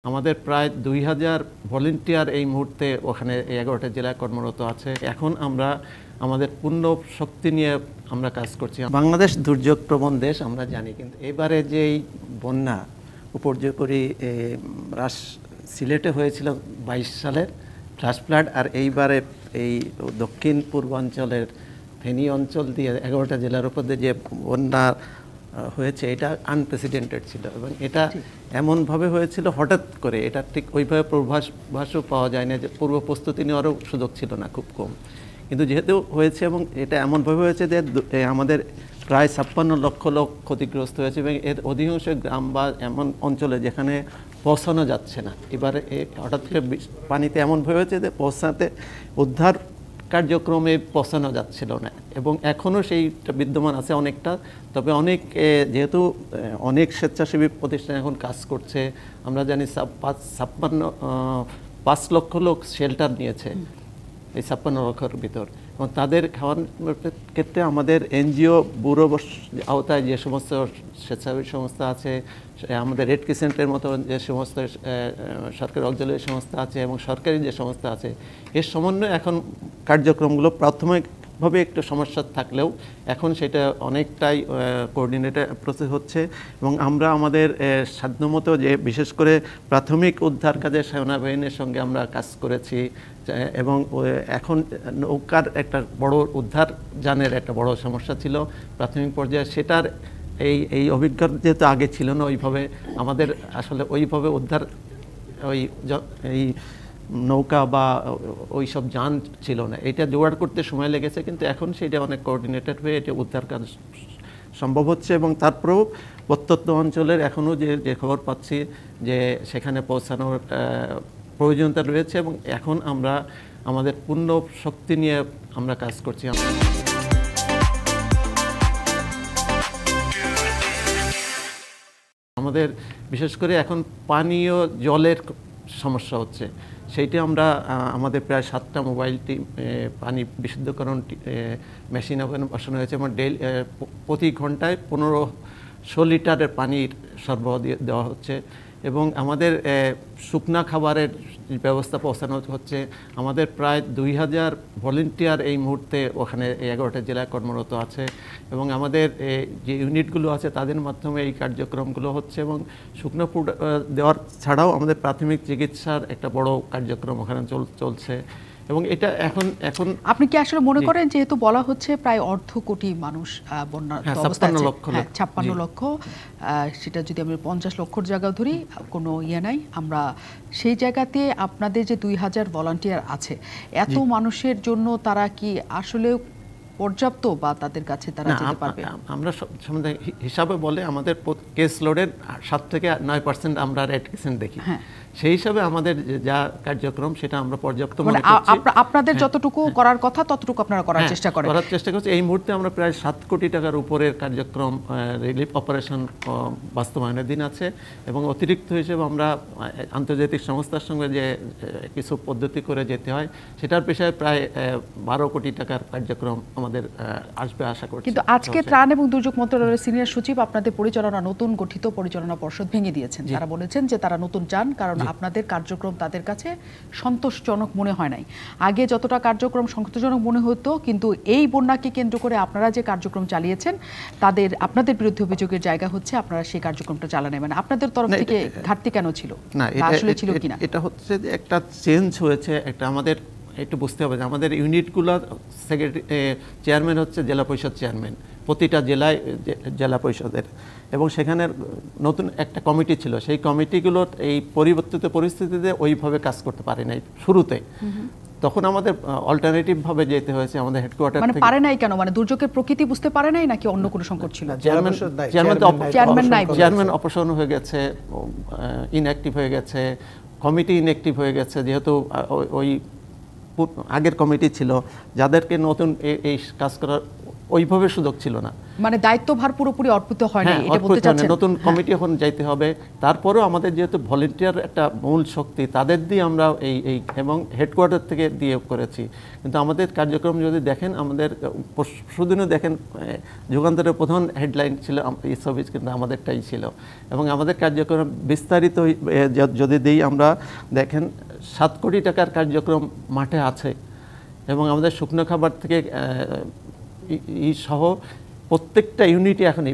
আমাদের প্রায় ২০০০ ভলেন্টিয়ার এই মুহূর্তে ওখানে ১১টা জেলায় কর্মরত আছে। এখন আমরা আমাদের পূর্ণ শক্তি নিয়ে আমরা কাজ করছি। বাংলাদেশ দুর্যোগ প্রবণ দেশ আমরা জানি, কিন্তু এবারে যেই বন্যা উপর্যুপরি সিলেটে হয়েছিল ২২ সালের ফ্ল্যাশ ফ্লাড, আর এইবারে এই দক্ষিণ পূর্বাঞ্চলের ফেনী অঞ্চল দিয়ে ১১টা জেলার উপর দিয়ে যে বন্যা হয়েছে, এটা আনপ্রেসিডেন্টেড ছিল এবং এটা এমনভাবে হয়েছিল হঠাৎ করে। এটা ঠিক ওইভাবে পূর্বাভাসও পাওয়া যায় না, যে পূর্ব প্রস্তুতি নেওয়ারও সুযোগ ছিল না, খুব কম। কিন্তু যেহেতু হয়েছে এবং এটা এমনভাবে হয়েছে যে আমাদের প্রায় ৫৬ লক্ষ লোক ক্ষতিগ্রস্ত হয়েছে এবং এর অধিকাংশ গ্রাম বা এমন অঞ্চলে যেখানে পৌঁছানো যাচ্ছে না। এবারে হঠাৎ করে পানিতে এমনভাবে হয়েছে যে উদ্ধার কার্যক্রমে পৌঁছানো যাচ্ছিল না এবং এখনও সেইটা বিদ্যমান আছে অনেকটা। তবে যেহেতু অনেক স্বেচ্ছাসেবী প্রতিষ্ঠান এখন কাজ করছে, আমরা জানি ৫ লক্ষ লোক শেল্টার নিয়েছে এই ৫৬ লক্ষের ভিতর, এবং তাদের খাওয়ানোর ক্ষেত্রে আমাদের এনজিও ব্যুরো আওতায় যে সমস্ত স্বেচ্ছাসেবী সংস্থা আছে, আমাদের রেড ক্রিসেন্টের মতো যে সমস্ত সরকারি অক্সিলিয়ারি সংস্থা আছে এবং সরকারি যে সংস্থা আছে, এর সমন্বয়ে এখন কার্যক্রমগুলো প্রাথমিকভাবে একটু সমস্যা থাকলেও এখন সেটা অনেকটাই কোঅর্ডিনেটেড প্রসেস হচ্ছে। এবং আমরা আমাদের সাধ্যমতো যে বিশেষ করে প্রাথমিক উদ্ধার কাজে সেনাবাহিনীর সঙ্গে আমরা কাজ করেছি, এবং এখন নৌকার একটা বড় উদ্ধার যানের একটা বড় সমস্যা ছিল প্রাথমিক পর্যায়ে। সেটার এই অভিজ্ঞতা যেহেতু আগে ছিল না ওইভাবে, আমাদের আসলে ওইভাবে উদ্ধার এই নৌকা বা ওই সব যান ছিল না, এটা জোগাড় করতে সময় লেগেছে। কিন্তু এখন সেটা অনেক কোঅর্ডিনেটেড হয়ে এটা উদ্ধার কাজ সম্ভব হচ্ছে। এবং তারপরেও প্রত্যন্ত অঞ্চলের এখনও যে খবর পাচ্ছি যে সেখানে পৌঁছানোর প্রয়োজনীয়তা রয়েছে, এবং এখন আমরা আমাদের পূর্ণ শক্তি নিয়ে আমরা কাজ করছি। আমাদের বিশেষ করে এখন পানীয় জলের সমস্যা হচ্ছে, সেইটা আমরা আমাদের প্রায় ৭টা মোবাইল পানি বিশুদ্ধকরণ মেশিন বসানো হয়েছে এবং প্রতি ঘন্টায় ১৫০০ লিটারের পানির সরবরাহ দেওয়া হচ্ছে। এবং আমাদের শুকনা খাবারের ব্যবস্থা পৌঁছানো হচ্ছে। আমাদের প্রায় ২০০০ ভলেন্টিয়ার এই মুহূর্তে ওখানে ১১টা জেলায় কর্মরত আছে, এবং আমাদের যে ইউনিটগুলো আছে তাদের মাধ্যমে এই কার্যক্রমগুলো হচ্ছে। এবং শুকনো দেওয়ার ছাড়াও আমাদের প্রাথমিক চিকিৎসার একটা বড় কার্যক্রম ওখানে চলছে। এবং এটা এখন আপনি কি আসলে মনে করেন, যেহেতু বলা হচ্ছে প্রায় অর্ধ কোটি মানুষ বন্যার অবস্থায় আছে, ৫৬ লক্ষ, সেটা যদি আমি ৫০ লক্ষর জায়গা ধরি, কোনো নাই, আমরা সেই জায়গাতে আপনাদের যে ২০০০ ভলান্টিয়ার আছে, এত মানুষের জন্য তারা কি আসলে পর্যাপ্ত, বা তাদের কাছে তারা যেতে পারবে? আমরা হিসাবে বলে আমাদের কেস লোডের ৭ থেকে ৯% আমরা রেড ক্রিসেন্ট দেখি। সেই হিসাবে আমাদের যা কার্যক্রম সেটা আমরা পর্যাপ্ত মনে করছি। আপনাদের যতটুকু করার কথা ততটুকু আপনারা করার চেষ্টা করছি। এই মুহূর্তে আমরা প্রায় ৭ কোটি টাকার উপরের কার্যক্রম রিলিফ অপারেশন বাস্তবায়নের দিন আছে, এবং অতিরিক্ত হিসেবে আমরা আন্তর্জাতিক সংস্থার সঙ্গে যে কিছু পদ্ধতি করে যেতে হয়, সেটার পেশায় প্রায় ১২ কোটি টাকার কার্যক্রম আমাদের আসবে আশা করছি। কিন্তু আজকে ত্রাণ এবং দুর্যোগ মন্ত্রণালয়ের সিনিয়র সচিব আপনাদের পরিচালনা নতুন গঠিত পরিচালনা পর্ষদ ভেঙে দিয়েছেন। তারা বলেছেন যে তারা নতুন চান, কারণ আপনাদের কার্যক্রম তাদের কাছে সন্তোষজনক মনে হয় নাই। আগে যতটা কার্যক্রম সন্তোষজনক মনে হতো, কিন্তু এই বন্যাকে কেন্দ্র করে আপনারা যে কার্যক্রম চালিয়েছেন, আপনাদের বিরুদ্ধে অভিযোগের জায়গা হচ্ছে আপনারা সেই কার্যক্রমটা চালানো নেবেন। আপনাদের তরফ থেকে ঘাটতি কেন ছিল? না, আসলে ছিল কিনা এটা হচ্ছে যে একটা চেঞ্জ হয়েছে। একটা আমাদের একটু বুঝতে হবে যে আমাদের ইউনিটগুলো চেয়ারম্যান হচ্ছে জেলা পরিষদ চেয়ারম্যান প্রতিটা জেলায়, জেলা পরিষদের, এবং সেখানে নতুন একটা কমিটি ছিল। সেই কমিটিগুলো এই পরিবর্তিত পরিস্থিতিতে ওইভাবে কাজ করতে পারে নাই শুরুতে। তখন আমাদের অল্টারনেটিভভাবে যেতে হয়েছে আমাদের হেডকোয়ার্টার থেকে। পারে নাই কেন? দুর্যোগের প্রকৃতি বুঝতে পারে নাই, নাকি অন্য কোনো সংকট ছিল? চেয়ারম্যান অপসারণ হয়ে গেছে, ইনঅ্যাক্টিভ হয়ে গেছে, কমিটি ইনঅ্যাক্টিভ হয়ে গেছে। যেহেতু ওই আগের কমিটি ছিল, যাদেরকে নতুন এই কাজ করার ওইভাবে সুযোগ ছিল না। মানে দায়িত্বভার পুরোপুরি অর্পিত হয় না, হ্যাঁ, এটা বলতে চাচ্ছেন? নতুন কমিটি এখন যাইতে হবে। তারপরেও আমাদের যেহেতু ভলেন্টিয়ার একটা মূল শক্তি, তাদের দিয়ে আমরা এই এবং হেডকোয়ার্টার থেকে দিয়ে করেছি। কিন্তু আমাদের কার্যক্রম যদি দেখেন, আমাদের পরশুদিনও দেখেন যুগান্তরের প্রধান হেডলাইন ছিল এই ছবি, কিন্তু আমাদেরটাই ছিল। এবং আমাদের কার্যক্রম বিস্তারিত যদি দিই, আমরা দেখেন 7 কোটি টাকার কার্যক্রম মাঠে আছে এবং আমাদের শুকনো খাবার থেকে সহ প্রত্যেকটা ইউনিটে এখন